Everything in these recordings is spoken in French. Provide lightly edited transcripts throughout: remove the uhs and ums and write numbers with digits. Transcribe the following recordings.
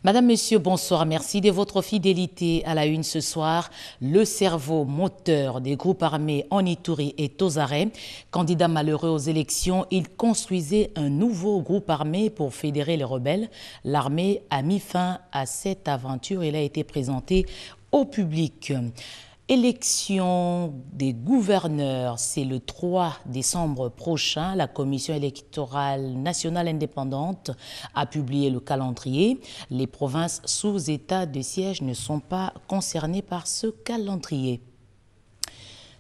Madame, Monsieur, bonsoir. Merci de votre fidélité à la une ce soir. Le cerveau moteur des groupes armés en Ituri et Tozaré. Candidat malheureux aux élections, il construisait un nouveau groupe armé pour fédérer les rebelles. L'armée a mis fin à cette aventure. Il a été présenté au public. Élection des gouverneurs, c'est le 3 décembre prochain. La Commission électorale nationale indépendante a publié le calendrier. Les provinces sous état de siège ne sont pas concernées par ce calendrier.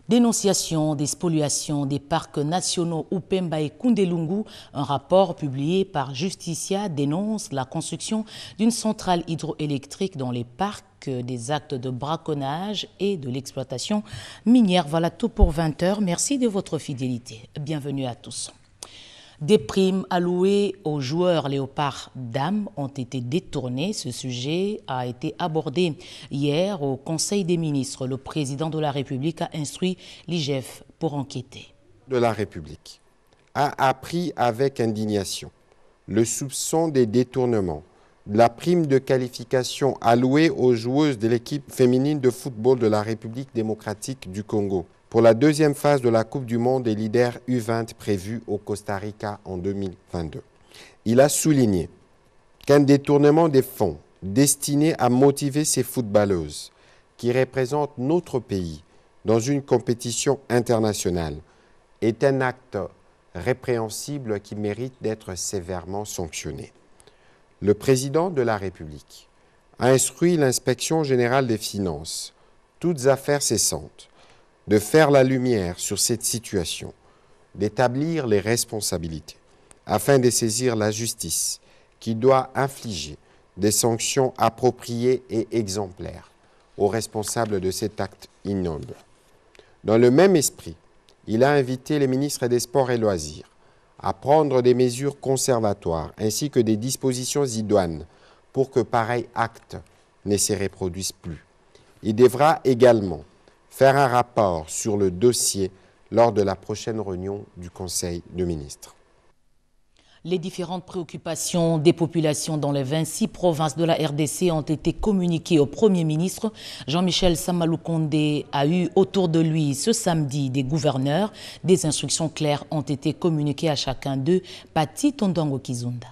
Dénonciation des spoliations des parcs nationaux Upemba et Kundelungu, un rapport publié par Justicia dénonce la construction d'une centrale hydroélectrique dans les parcs, des actes de braconnage et de l'exploitation minière. Voilà tout pour 20 h. Merci de votre fidélité. Bienvenue à tous. Des primes allouées aux joueurs léopards dames ont été détournées. Ce sujet a été abordé hier au Conseil des ministres. Le président de la République a instruit l'IGF pour enquêter. De la République a appris avec indignation le soupçon des détournements de la prime de qualification allouée aux joueuses de l'équipe féminine de football de la République démocratique du Congo pour la deuxième phase de la Coupe du Monde des leaders U20 prévue au Costa Rica en 2022. Il a souligné qu'un détournement des fonds destinés à motiver ces footballeuses qui représentent notre pays dans une compétition internationale est un acte répréhensible qui mérite d'être sévèrement sanctionné. Le président de la République a instruit l'inspection générale des finances, toutes affaires cessantes, de faire la lumière sur cette situation, d'établir les responsabilités, afin de saisir la justice qui doit infliger des sanctions appropriées et exemplaires aux responsables de cet acte ignoble. Dans le même esprit, il a invité les ministres des Sports et Loisirs à prendre des mesures conservatoires ainsi que des dispositions idoines pour que pareil acte ne se reproduise plus. Il devra également faire un rapport sur le dossier lors de la prochaine réunion du Conseil des ministres. Les différentes préoccupations des populations dans les 26 provinces de la RDC ont été communiquées au Premier ministre. Jean-Michel Samaloukonde a eu autour de lui ce samedi des gouverneurs. Des instructions claires ont été communiquées à chacun d'eux. Pati Tondongo Kizunda.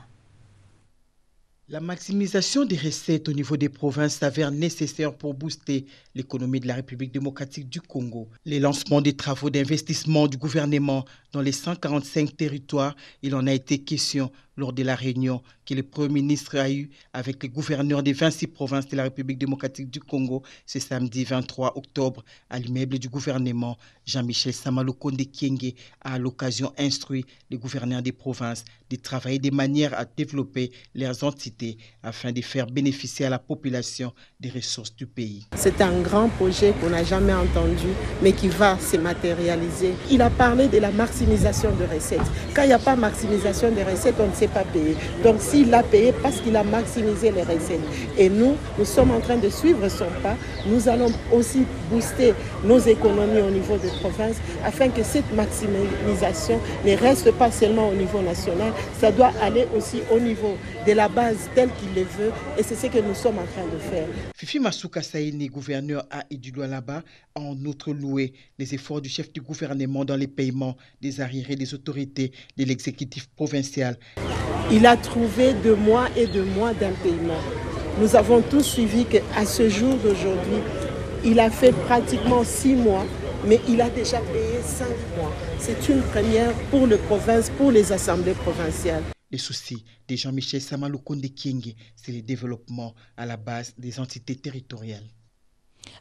La maximisation des recettes au niveau des provinces s'avère nécessaire pour booster l'économie de la République démocratique du Congo. Les lancements des travaux d'investissement du gouvernement dans les 145 territoires, il en a été question lors de la réunion que le Premier ministre a eue avec les gouverneurs des 26 provinces de la République démocratique du Congo ce samedi 23 octobre à l'immeuble du gouvernement. Jean-Michel Samaloukonde Kyenge a à l'occasion instruit les gouverneurs des provinces de travailler de manière à développer leurs entités afin de faire bénéficier à la population des ressources du pays. C'est un grand projet qu'on n'a jamais entendu, mais qui va se matérialiser. Il a parlé de la maximisation de recettes. Quand il n'y a pas maximisation des recettes, on ne sait pas payer. Donc s'il a payé parce qu'il a maximisé les recettes. Et nous sommes en train de suivre son pas. Nous allons aussi booster nos économies au niveau des provinces afin que cette maximisation ne reste pas seulement au niveau national, ça doit aller aussi au niveau de la base telle qu'il le veut et c'est ce que nous sommes en train de faire. Fifi Masuka Saini, gouverneur à Idouloualaba, a en outre loué les efforts du chef du gouvernement dans les paiements des arriérés des autorités de l'exécutif provincial. Il a trouvé 2 mois et 2 mois d'impaiement. Nous avons tous suivi qu'à ce jour d'aujourd'hui, il a fait pratiquement 6 mois, mais il a déjà payé 5 mois. C'est une première pour les provinces, pour les assemblées provinciales. Les soucis de Jean-Michel Samaloukonde Kyenge, c'est le développement à la base des entités territoriales.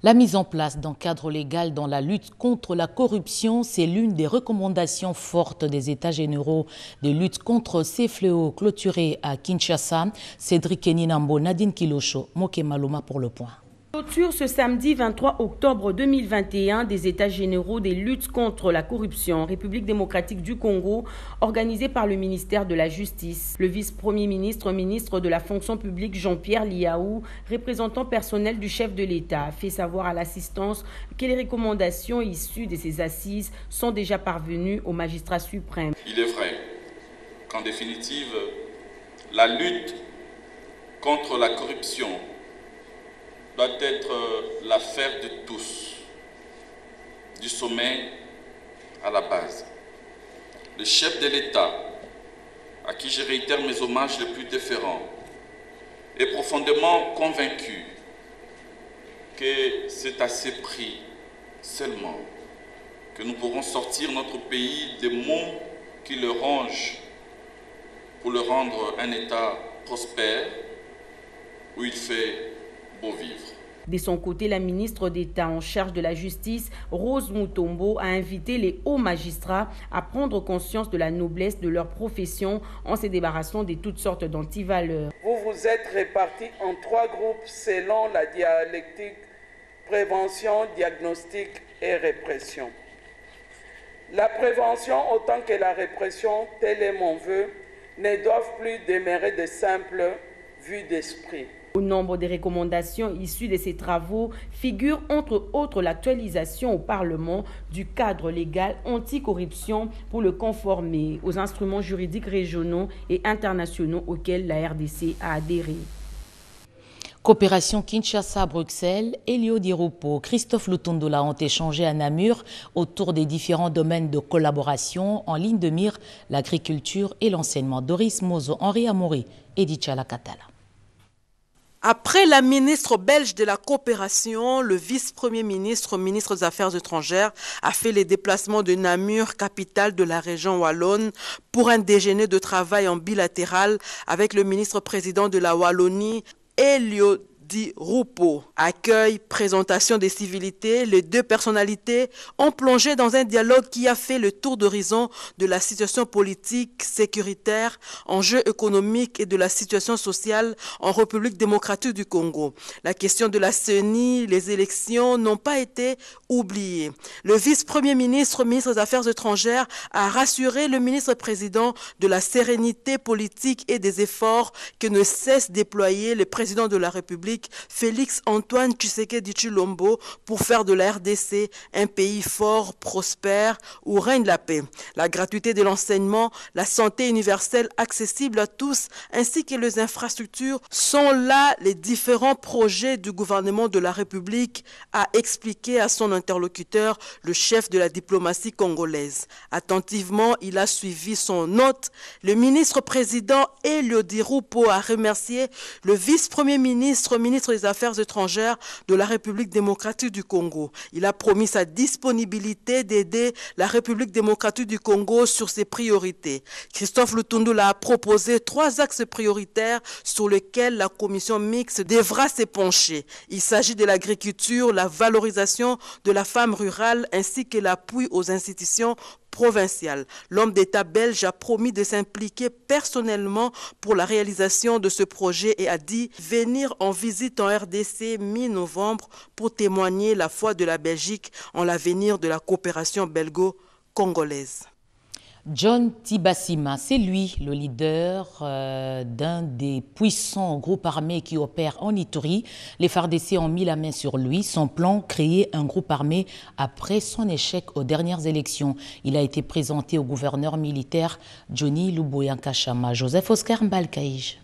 La mise en place d'un cadre légal dans la lutte contre la corruption, c'est l'une des recommandations fortes des États généraux de lutte contre ces fléaux clôturés à Kinshasa. Cédric Keninambo, Nadine Kilosho, Moke Maloma pour le point. Clôture ce samedi 23 octobre 2021 des États généraux des luttes contre la corruption en République démocratique du Congo, organisé par le ministère de la Justice. Le vice-premier ministre, ministre de la fonction publique Jean-Pierre Liaou, représentant personnel du chef de l'État, a fait savoir à l'assistance que les recommandations issues de ces assises sont déjà parvenues au magistrat suprême. Il est vrai qu'en définitive, la lutte contre la corruption doit être l'affaire de tous, du sommet à la base. Le chef de l'État, à qui je réitère mes hommages les plus déférents, est profondément convaincu que c'est à ces prix seulement que nous pourrons sortir notre pays des maux qui le rongent pour le rendre un État prospère où il fait beau vivre. De son côté, la ministre d'État en charge de la justice, Rose Mutombo, a invité les hauts magistrats à prendre conscience de la noblesse de leur profession en se débarrassant de toutes sortes d'antivaleurs. Vous vous êtes répartis en 3 groupes selon la dialectique prévention, diagnostic et répression. La prévention autant que la répression, tel est mon vœu, ne doivent plus demeurer de simples vues d'esprit. Au nombre des recommandations issues de ces travaux figure entre autres l'actualisation au Parlement du cadre légal anticorruption pour le conformer aux instruments juridiques régionaux et internationaux auxquels la RDC a adhéré. Coopération Kinshasa-Bruxelles, Elio Di Rupo, Christophe Lutondola ont échangé à Namur autour des différents domaines de collaboration en ligne de mire, l'agriculture et l'enseignement. Doris Mozo, Henri Amouri et Dichala Katala. Après la ministre belge de la coopération, le vice-premier ministre, ministre des Affaires étrangères, a fait les déplacements de Namur, capitale de la région wallonne, pour un déjeuner de travail en bilatéral avec le ministre-président de la Wallonie, Elio Di Rupo. Accueil, présentation des civilités, les 2 personnalités ont plongé dans un dialogue qui a fait le tour d'horizon de la situation politique, sécuritaire, enjeux économiques et de la situation sociale en République démocratique du Congo. La question de la CENI, les élections n'ont pas été oubliées. Le vice-premier ministre, ministre des Affaires étrangères, a rassuré le ministre-président de la sérénité politique et des efforts que ne cesse déployer le président de la République, Félix-Antoine Tshisekedi Tshilombo, pour faire de la RDC un pays fort, prospère, où règne la paix. La gratuité de l'enseignement, la santé universelle accessible à tous, ainsi que les infrastructures sont là les différents projets du gouvernement de la République, a expliqué à son interlocuteur le chef de la diplomatie congolaise. Attentivement, il a suivi son hôte. Le ministre-président Elio Di Rupo a remercié le vice-premier ministre, ministre des Affaires étrangères de la République démocratique du Congo. Il a promis sa disponibilité d'aider la République démocratique du Congo sur ses priorités. Christophe Lutondola a proposé 3 axes prioritaires sur lesquels la commission mixte devra s'épancher. Il s'agit de l'agriculture, la valorisation de la femme rurale ainsi que l'appui aux institutions provinciale. L'homme d'État belge a promis de s'impliquer personnellement pour la réalisation de ce projet et a dit venir en visite en RDC mi-novembre pour témoigner la foi de la Belgique en l'avenir de la coopération belgo-congolaise. John Tibassima, c'est lui le leader d'un des puissants groupes armés qui opèrent en Ituri. Les FARDC ont mis la main sur lui. Son plan, créer un groupe armé après son échec aux dernières élections. Il a été présenté au gouverneur militaire Johnny Luboya Nkashama. Joseph Oscar Mbalkaïj.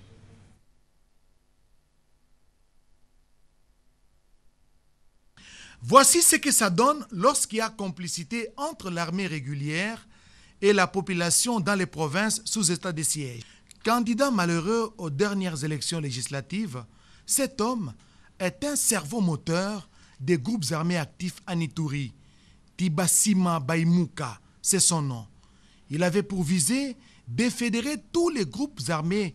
Voici ce que ça donne lorsqu'il y a complicité entre l'armée régulière et la population dans les provinces sous état de siège. Candidat malheureux aux dernières élections législatives, cet homme est un cerveau moteur des groupes armés actifs en Ituri. Tibassima Baimuka, c'est son nom. Il avait pour visée de fédérer tous les groupes armés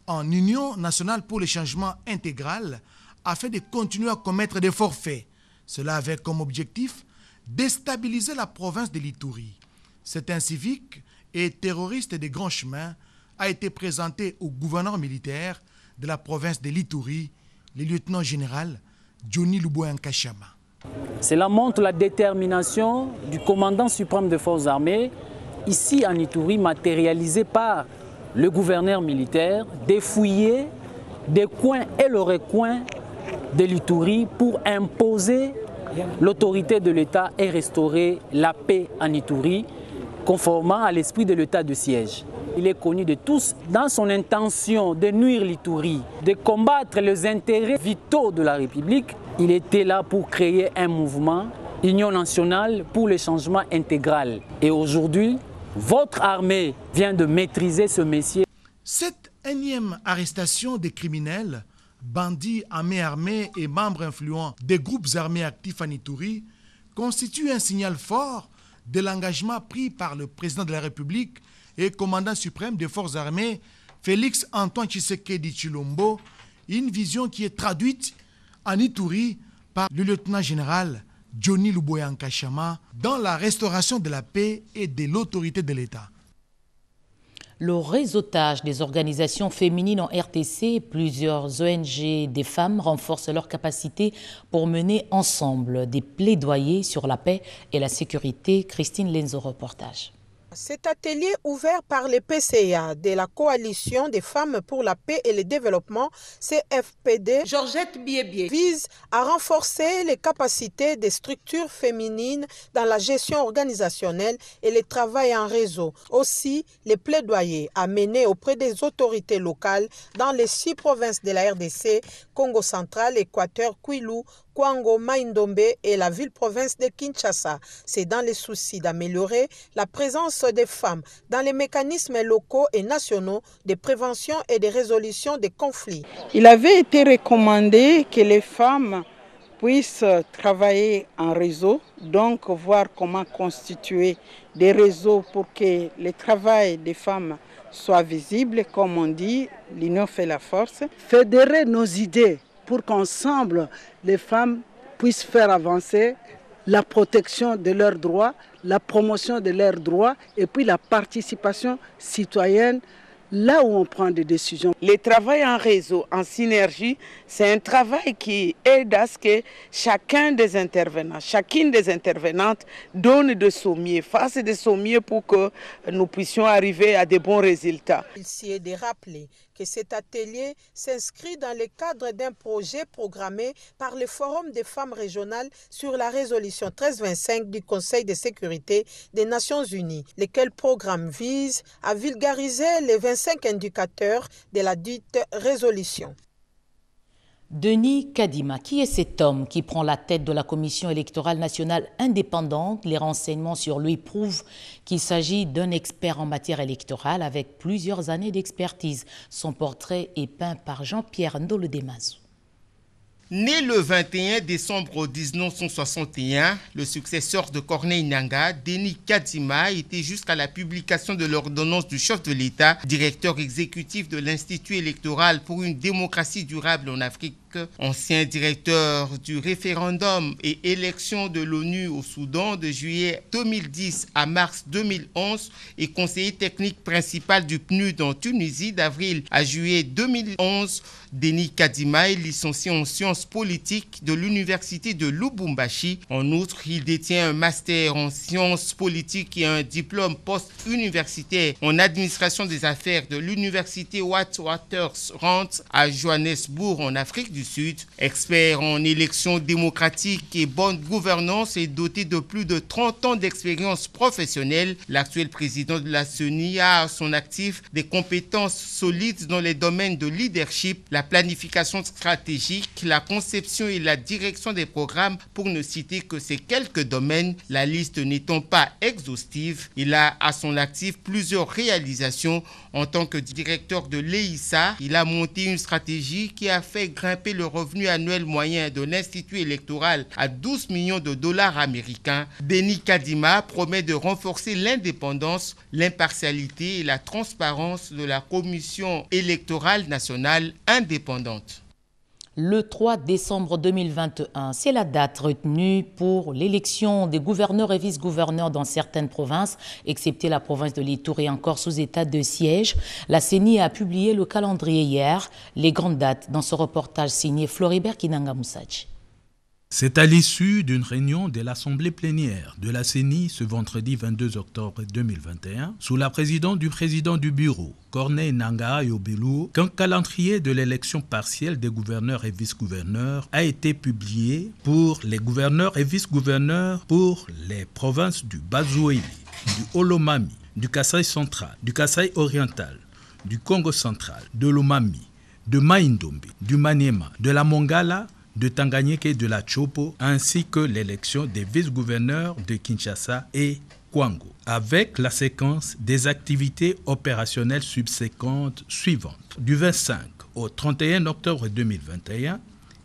en Union nationale pour le changement intégral afin de continuer à commettre des forfaits. Cela avait comme objectif déstabiliser la province de l'Ituri. Cet incivique et terroriste des grands chemins a été présenté au gouverneur militaire de la province de l'Ituri, le lieutenant-général Johnny Luboya Nkashama. Cela montre la détermination du commandant suprême des forces armées, ici en Ituri, matérialisée par le gouverneur militaire, de fouiller des coins et le recoin de l'Ituri pour imposer l'autorité de l'État et restaurer la paix en Ituri, conformément à l'esprit de l'état de siège. Il est connu de tous dans son intention de nuire l'Ituri, de combattre les intérêts vitaux de la République. Il était là pour créer un mouvement, Union nationale pour le changement intégral. Et aujourd'hui, votre armée vient de maîtriser ce messier. Cette énième arrestation des criminels, bandits à main armée et membres influents des groupes armés actifs en Ituri constitue un signal fort de l'engagement pris par le président de la République et commandant suprême des forces armées, Félix Antoine Tshisekedi Tshilombo, une vision qui est traduite en Ituri par le lieutenant-général Johnny Luboya Nkashama dans la restauration de la paix et de l'autorité de l'État. Le réseautage des organisations féminines en RTC, plusieurs ONG des femmes renforcent leur capacité pour mener ensemble des plaidoyers sur la paix et la sécurité. Christine Lenzo, reportage. Cet atelier ouvert par les PCA de la Coalition des femmes pour la paix et le développement, CFPD, Georgette Biébie, vise à renforcer les capacités des structures féminines dans la gestion organisationnelle et le travail en réseau. Aussi, les plaidoyers à mener auprès des autorités locales dans les 6 provinces de la RDC, Congo central, Équateur, Kwilu, Kwango, Maindombe et la ville-province de Kinshasa. C'est dans les soucis d'améliorer la présence des femmes dans les mécanismes locaux et nationaux de prévention et de résolution des conflits. Il avait été recommandé que les femmes puissent travailler en réseau, donc voir comment constituer des réseaux pour que le travail des femmes soit visible. Comme on dit, l'union fait la force. Fédérer nos idées pour qu'ensemble, les femmes puissent faire avancer la protection de leurs droits, la promotion de leurs droits et puis la participation citoyenne là où on prend des décisions. Le travail en réseau, en synergie, c'est un travail qui aide à ce que chacun des intervenants, chacune des intervenantes donne de son mieux, fasse de son mieux pour que nous puissions arriver à de bons résultats. Il s'y est de rappeler que cet atelier s'inscrit dans le cadre d'un projet programmé par le Forum des femmes régionales sur la résolution 1325 du Conseil de sécurité des Nations Unies, lequel programme vise à vulgariser les 25 indicateurs de la dite résolution. Denis Kadima, qui est cet homme qui prend la tête de la Commission électorale nationale indépendante? Les renseignements sur lui prouvent qu'il s'agit d'un expert en matière électorale avec plusieurs années d'expertise. Son portrait est peint par Jean-Pierre Ndolo-Demazo. Né le 21 décembre 1961, le successeur de Corneille Nangaa, Denis Kadima, était jusqu'à la publication de l'ordonnance du chef de l'État, directeur exécutif de l'Institut électoral pour une démocratie durable en Afrique, ancien directeur du référendum et élection de l'ONU au Soudan de juillet 2010 à mars 2011 et conseiller technique principal du PNUD en Tunisie d'avril à juillet 2011. Denis Kadima est licencié en sciences politiques de l'université de Lubumbashi. En outre, il détient un master en sciences politiques et un diplôme post-universitaire en administration des affaires de l'université Witwatersrand à Johannesburg en Afrique du Sud. Expert en élections démocratiques et bonne gouvernance et doté de plus de 30 ans d'expérience professionnelle, l'actuel président de la CENI a à son actif des compétences solides dans les domaines de leadership, la planification stratégique, la conception et la direction des programmes, pour ne citer que ces quelques domaines, la liste n'étant pas exhaustive. Il a à son actif plusieurs réalisations. En tant que directeur de l'EISA, il a monté une stratégie qui a fait grimper le revenu annuel moyen de l'Institut électoral à 12 millions de dollars américains. Denis Kadima promet de renforcer l'indépendance, l'impartialité et la transparence de la Commission électorale nationale indépendante. Le 3 décembre 2021, c'est la date retenue pour l'élection des gouverneurs et vice-gouverneurs dans certaines provinces, excepté la province de l'Ituri, encore sous état de siège. La CENI a publié le calendrier hier, les grandes dates dans ce reportage signé Floribert Kinanga Moussachi. C'est à l'issue d'une réunion de l'Assemblée plénière de la CENI ce vendredi 22 octobre 2021, sous la présidence du président du bureau, Corneille Nangaa Yobelu, qu'un calendrier de l'élection partielle des gouverneurs et vice-gouverneurs a été publié pour les gouverneurs et vice-gouverneurs pour les provinces du Bazouéli, du Olomami, du Kasaï central, du Kasaï oriental, du Congo central, de l'Omami, de Maïndombe, du Maniema, de la Mongala, de Tanganyika et de la Chopo, ainsi que l'élection des vice-gouverneurs de Kinshasa et Kwango, avec la séquence des activités opérationnelles subséquentes suivantes. Du 25 au 31 octobre 2021,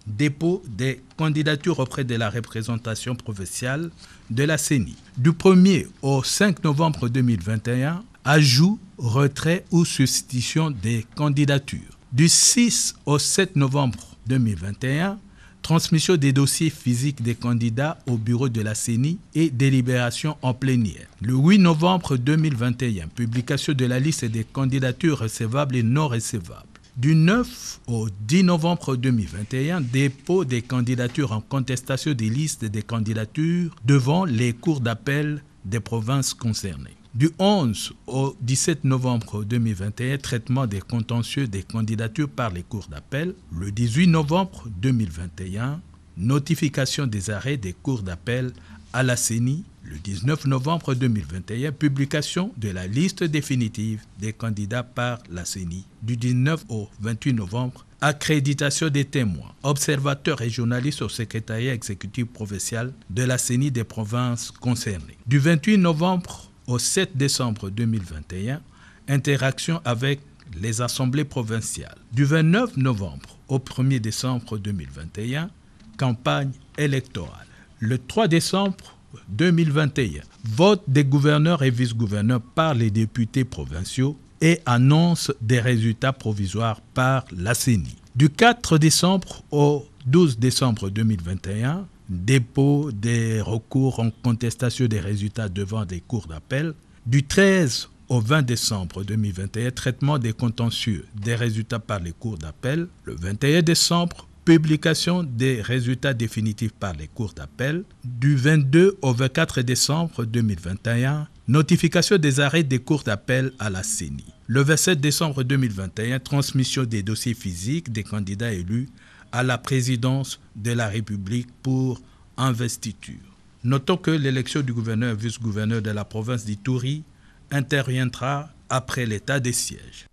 dépôt des candidatures auprès de la représentation provinciale de la CENI. Du 1er au 5 novembre 2021, ajout, retrait ou substitution des candidatures. Du 6 au 7 novembre 2021, transmission des dossiers physiques des candidats au bureau de la CENI et délibération en plénière. Le 8 novembre 2021, publication de la liste des candidatures recevables et non recevables. Du 9 au 10 novembre 2021, dépôt des candidatures en contestation des listes des candidatures devant les cours d'appel des provinces concernées. Du 11 au 17 novembre 2021, traitement des contentieux des candidatures par les cours d'appel. Le 18 novembre 2021, notification des arrêts des cours d'appel à la CENI. Le 19 novembre 2021, publication de la liste définitive des candidats par la CENI. Du 19 au 28 novembre, accréditation des témoins, observateurs et journalistes au secrétariat exécutif provincial de la CENI des provinces concernées. Du 28 novembre au 7 décembre 2021, interaction avec les assemblées provinciales. Du 29 novembre au 1er décembre 2021, campagne électorale. Le 3 décembre 2021, vote des gouverneurs et vice-gouverneurs par les députés provinciaux et annonce des résultats provisoires par la CENI. Du 4 décembre au 12 décembre 2021, dépôt des recours en contestation des résultats devant des cours d'appel. Du 13 au 20 décembre 2021, traitement des contentieux des résultats par les cours d'appel. Le 21 décembre, publication des résultats définitifs par les cours d'appel. Du 22 au 24 décembre 2021, notification des arrêts des cours d'appel à la CENI. Le 27 décembre 2021, transmission des dossiers physiques des candidats élus à la présidence de la République pour investiture. Notons que l'élection du gouverneur et vice-gouverneur de la province d'Ituri interviendra après l'état des sièges.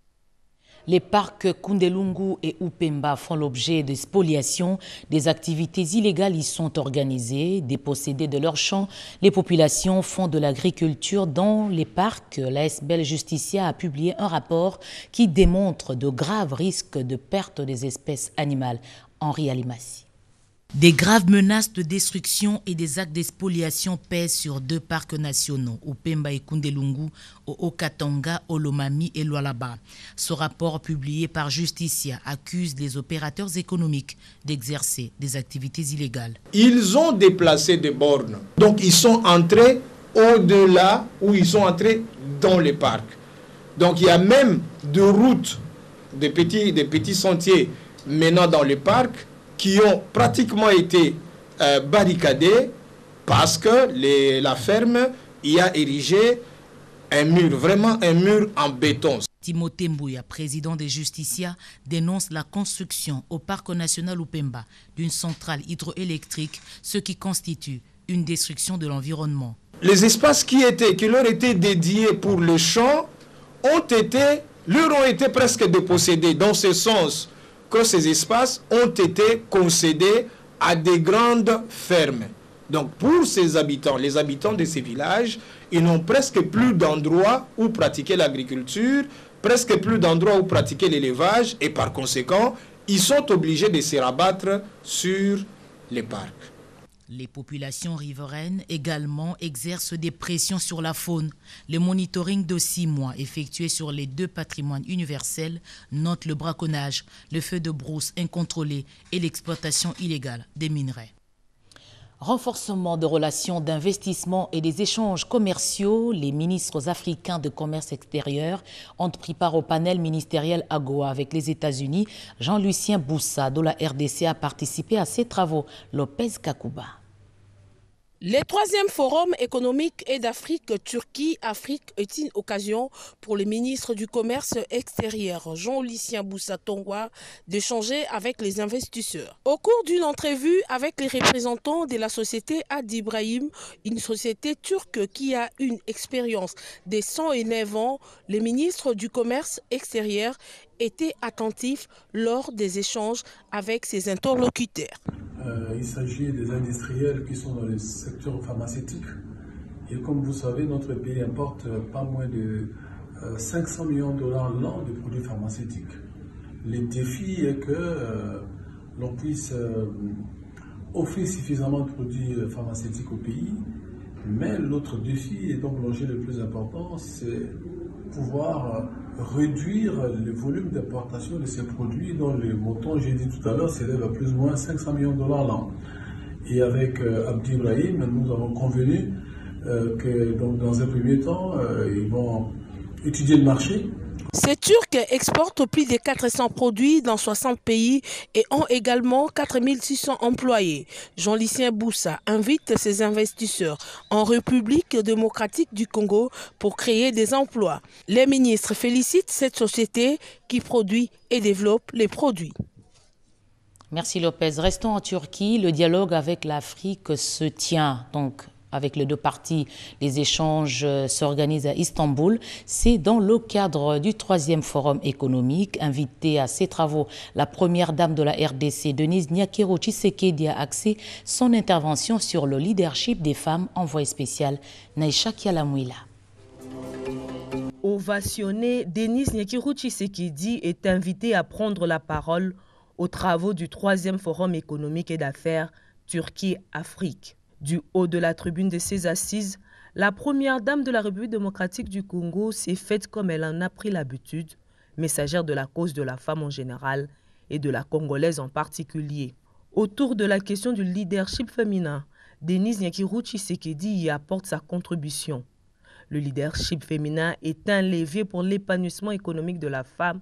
Les parcs Kundelungu et Upemba font l'objet de spoliations. Des activités illégales y sont organisées. Dépossédées de leurs champs, les populations font de l'agriculture dans les parcs. L'AS Bel Justicia a publié un rapport qui démontre de graves risques de perte des espèces animales. Henri Alimassi. Des graves menaces de destruction et des actes d'expoliation pèsent sur 2 parcs nationaux, Upemba et Kundelungu, au Haut-Katanga, Olomami et Lualaba. Ce rapport publié par Justicia accuse les opérateurs économiques d'exercer des activités illégales. Ils ont déplacé des bornes, donc ils sont entrés au-delà ou ils sont entrés dans les parcs. Donc il y a même des routes, des petits sentiers menant dans les parcs qui ont pratiquement été barricadés parce que la ferme y a érigé un mur, vraiment un mur en béton. Timothée Mbouya, président des Justicia, dénonce la construction au parc national Upemba d'une centrale hydroélectrique, ce qui constitue une destruction de l'environnement. Les espaces qui leur étaient dédiés pour le champ leur ont été presque dépossédés, dans ce sens que ces espaces ont été concédés à des grandes fermes. Donc pour ces habitants, les habitants de ces villages, ils n'ont presque plus d'endroits où pratiquer l'agriculture, presque plus d'endroits où pratiquer l'élevage, et par conséquent, ils sont obligés de se rabattre sur les parcs. Les populations riveraines également exercent des pressions sur la faune. Le monitoring de 6 mois effectué sur les 2 patrimoines universels note le braconnage, le feu de brousse incontrôlé et l'exploitation illégale des minerais. Renforcement de relations d'investissement et des échanges commerciaux, les ministres africains de commerce extérieur ont pris part au panel ministériel AGOA avec les États-Unis. Jean-Lucien Boussa de la RDC a participé à ces travaux. Lopez Kakouba. Le troisième forum économique et d'Afrique, Turquie-Afrique, est une occasion pour le ministre du Commerce extérieur, Jean-Lucien Boussa Tongwa, d'échanger avec les investisseurs. Au cours d'une entrevue avec les représentants de la société Ad Ibrahim, une société turque qui a une expérience de 109 ans, le ministre du Commerce extérieur était attentif lors des échanges avec ses interlocuteurs. Il s'agit des industriels qui sont dans le secteur pharmaceutique. Et comme vous savez, notre pays importe pas moins de 500 millions de dollars l'an de produits pharmaceutiques. Le défi est que l'on puisse offrir suffisamment de produits pharmaceutiques au pays. Mais l'autre défi, et donc l'enjeu le plus important, c'est pouvoir réduire le volume d'importation de ces produits dont le montant, j'ai dit tout à l'heure, s'élève à plus ou moins 500 millions de dollars l'an. Et avec Ad Ibrahim, nous avons convenu que donc, dans un premier temps, ils vont étudier le marché. Ces Turcs exportent plus de 400 produits dans 60 pays et ont également 4600 employés. Jean-Lucien Boussa invite ses investisseurs en République démocratique du Congo pour créer des emplois. Les ministres félicitent cette société qui produit et développe les produits. Merci Lopez. Restons en Turquie. Le dialogue avec l'Afrique se tient donc. Avec les deux parties, les échanges s'organisent à Istanbul. C'est dans le cadre du troisième forum économique. Invitée à ces travaux, la première dame de la RDC, Denise Nyakiro Tshisekedi, a axé son intervention sur le leadership des femmes. Envoyé spécial Naïcha Kialamouila. Ovationnée, Denise Nyakiro Tshisekedi est invitée à prendre la parole aux travaux du troisième forum économique et d'affaires Turquie-Afrique. Du haut de la tribune de ses assises, la première dame de la République démocratique du Congo s'est faite comme elle en a pris l'habitude, messagère de la cause de la femme en général et de la Congolaise en particulier. Autour de la question du leadership féminin, Denise Nyakiro Tshisekedi y apporte sa contribution. Le leadership féminin est un levier pour l'épanouissement économique de la femme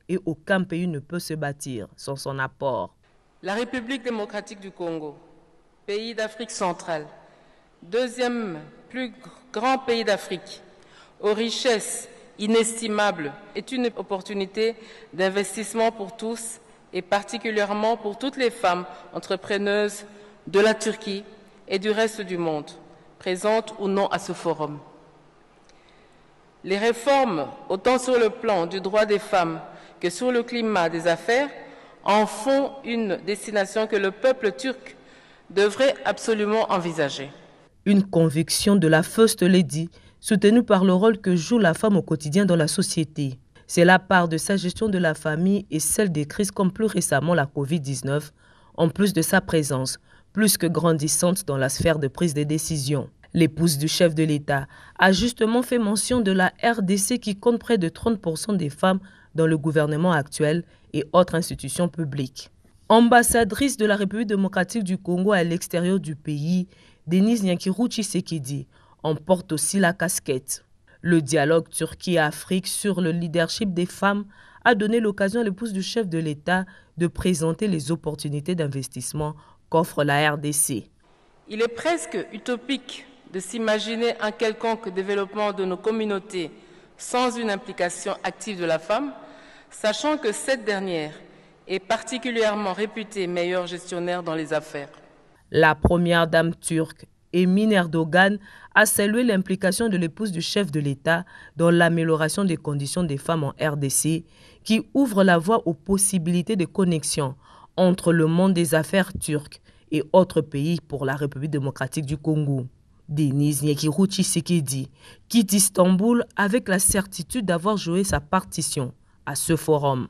et aucun pays ne peut se bâtir sans son apport. La République démocratique du Congo, pays d'Afrique centrale, deuxième plus grand pays d'Afrique, aux richesses inestimables, est une opportunité d'investissement pour tous et particulièrement pour toutes les femmes entrepreneuses de la Turquie et du reste du monde, présentes ou non à ce forum. Les réformes, autant sur le plan du droit des femmes que sur le climat des affaires, en font une destination que le peuple turc devrait absolument envisager. Une conviction de la First Lady, soutenue par le rôle que joue la femme au quotidien dans la société. C'est la part de sa gestion de la famille et celle des crises comme plus récemment la Covid-19, en plus de sa présence, plus que grandissante dans la sphère de prise de décision. L'épouse du chef de l'État a justement fait mention de la RDC qui compte près de 30% des femmes dans le gouvernement actuel et autres institutions publiques. Ambassadrice de la République démocratique du Congo à l'extérieur du pays, Denise Nyakiro Tshisekedi en porte aussi la casquette. Le dialogue Turquie-Afrique sur le leadership des femmes a donné l'occasion à l'épouse du chef de l'État de présenter les opportunités d'investissement qu'offre la RDC. Il est presque utopique de s'imaginer un quelconque développement de nos communautés sans une implication active de la femme, sachant que cette dernière est particulièrement réputée meilleure gestionnaire dans les affaires. La première dame turque, Emine Erdogan, a salué l'implication de l'épouse du chef de l'État dans l'amélioration des conditions des femmes en RDC, qui ouvre la voie aux possibilités de connexion entre le monde des affaires turques et autres pays pour la République démocratique du Congo. Denise Nyakiro Tshisekedi quitte Istanbul avec la certitude d'avoir joué sa partition à ce forum.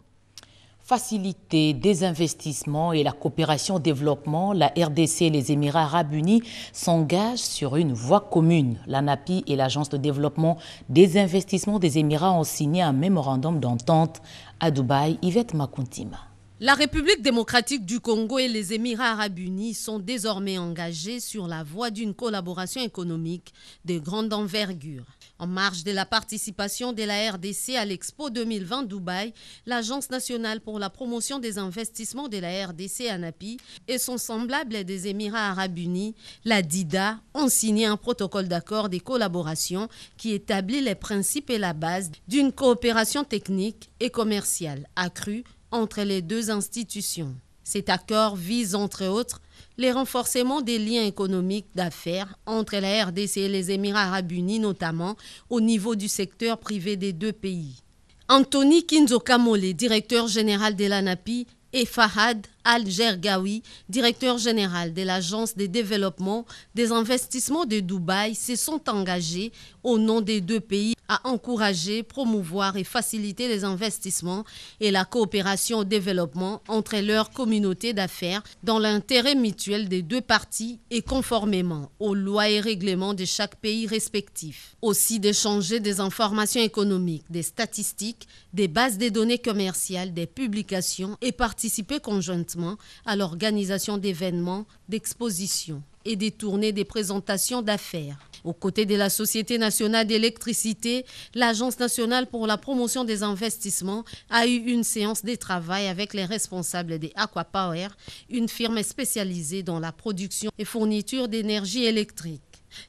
Faciliter des investissements et la coopération au développement, la RDC et les Émirats arabes unis s'engagent sur une voie commune. L'ANAPI et l'Agence de développement des investissements des Émirats ont signé un mémorandum d'entente à Dubaï. Yvette Makuntima. La République démocratique du Congo et les Émirats arabes unis sont désormais engagés sur la voie d'une collaboration économique de grande envergure. En marge de la participation de la RDC à l'Expo 2020 Dubaï, l'Agence nationale pour la promotion des investissements de la RDC ANAPI et son semblable des Émirats arabes unis, la DIDA, ont signé un protocole d'accord de collaboration qui établit les principes et la base d'une coopération technique et commerciale accrue entre les deux institutions. Cet accord vise, entre autres, les renforcements des liens économiques d'affaires entre la RDC et les Émirats arabes unis, notamment au niveau du secteur privé des deux pays. Anthony Kinzokamole, directeur général de l'ANAPI, et Fahad Al-Gergaoui, directeur général de l'Agence de développement des investissements de Dubaï, se sont engagés au nom des deux pays à encourager, promouvoir et faciliter les investissements et la coopération au développement entre leurs communautés d'affaires dans l'intérêt mutuel des deux parties et conformément aux lois et règlements de chaque pays respectif. Aussi d'échanger des informations économiques, des statistiques, des bases de données commerciales, des publications et participer conjointement à l'organisation d'événements, d'expositions et des tournées des présentations d'affaires. Aux côtés de la Société nationale d'électricité, l'Agence nationale pour la promotion des investissements a eu une séance de travail avec les responsables de Aquapower, une firme spécialisée dans la production et fourniture d'énergie électrique.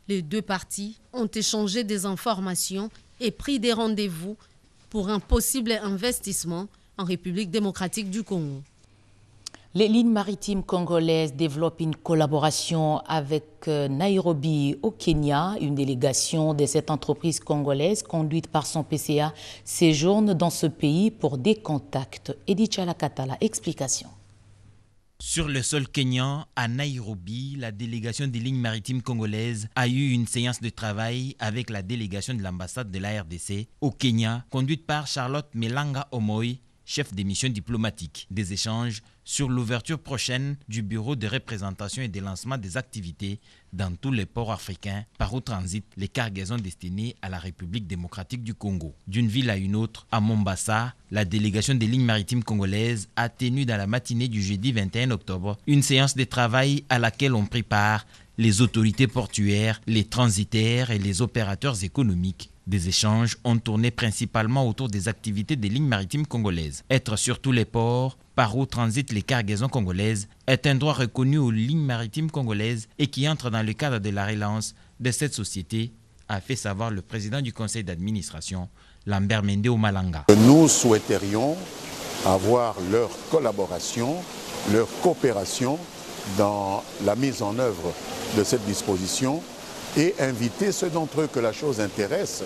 Les deux parties ont échangé des informations et pris des rendez-vous pour un possible investissement en République démocratique du Congo. Les lignes maritimes congolaises développent une collaboration avec Nairobi au Kenya. Une délégation de cette entreprise congolaise, conduite par son PCA, séjourne dans ce pays pour des contacts. Edith Chalakatala, explication. Sur le sol kényan, à Nairobi, la délégation des lignes maritimes congolaises a eu une séance de travail avec la délégation de l'ambassade de la RDC au Kenya, conduite par Charlotte Melanga Omoy, chef des missions diplomatiques. Des échanges sur l'ouverture prochaine du bureau de représentation et de lancement des activités dans tous les ports africains par où transitent les cargaisons destinées à la République démocratique du Congo. D'une ville à une autre, à Mombasa, la délégation des lignes maritimes congolaises a tenu dans la matinée du jeudi 21 octobre une séance de travail à laquelle ont pris part les autorités portuaires, les transitaires et les opérateurs économiques. Des échanges ont tourné principalement autour des activités des lignes maritimes congolaises. Être sur tous les ports par où transitent les cargaisons congolaises est un droit reconnu aux lignes maritimes congolaises et qui entre dans le cadre de la relance de cette société, a fait savoir le président du conseil d'administration, Lambert Mende Omalanga. Nous souhaiterions avoir leur collaboration, leur coopération dans la mise en œuvre de cette disposition et inviter ceux d'entre eux que la chose intéresse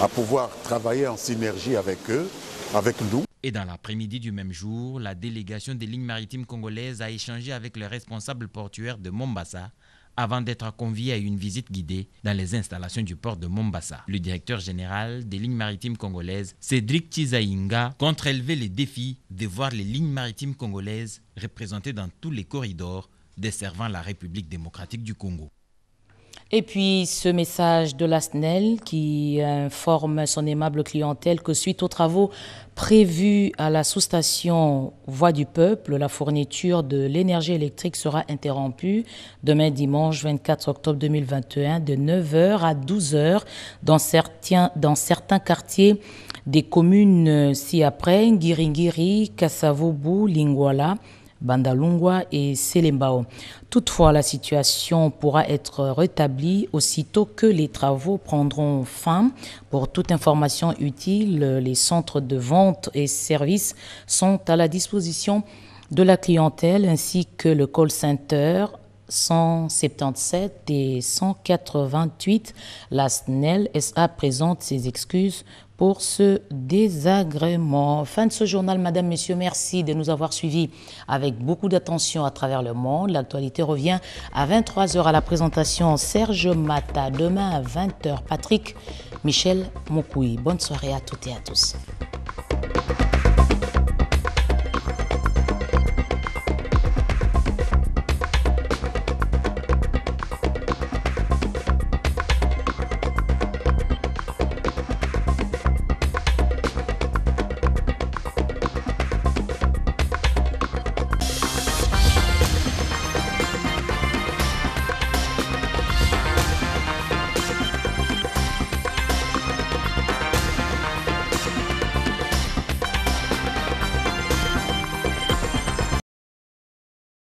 à pouvoir travailler en synergie avec eux, avec nous. Et dans l'après-midi du même jour, la délégation des lignes maritimes congolaises a échangé avec le responsable portuaire de Mombasa avant d'être convié à une visite guidée dans les installations du port de Mombasa. Le directeur général des lignes maritimes congolaises, Cédric Chizaïnga, compte relever les défis de voir les lignes maritimes congolaises représentées dans tous les corridors desservant la République démocratique du Congo. Et puis ce message de la SNEL qui informe son aimable clientèle que suite aux travaux prévus à la sous-station Voix du Peuple, la fourniture de l'énergie électrique sera interrompue demain dimanche 24 octobre 2021 de 9h à 12h dans certains quartiers des communes ci-après, Ngiringiri, Kassavobu, Lingwala, Bandalungwa et Selembao. Toutefois, la situation pourra être rétablie aussitôt que les travaux prendront fin. Pour toute information utile, les centres de vente et services sont à la disposition de la clientèle ainsi que le call center 177 et 188. La SNEL SA présente ses excuses pour ce désagrément. Fin de ce journal, Madame, Messieurs, merci de nous avoir suivis avec beaucoup d'attention à travers le monde. L'actualité revient à 23h à la présentation Serge Mata. Demain à 20h, Patrick Michel Mokoui. Bonne soirée à toutes et à tous.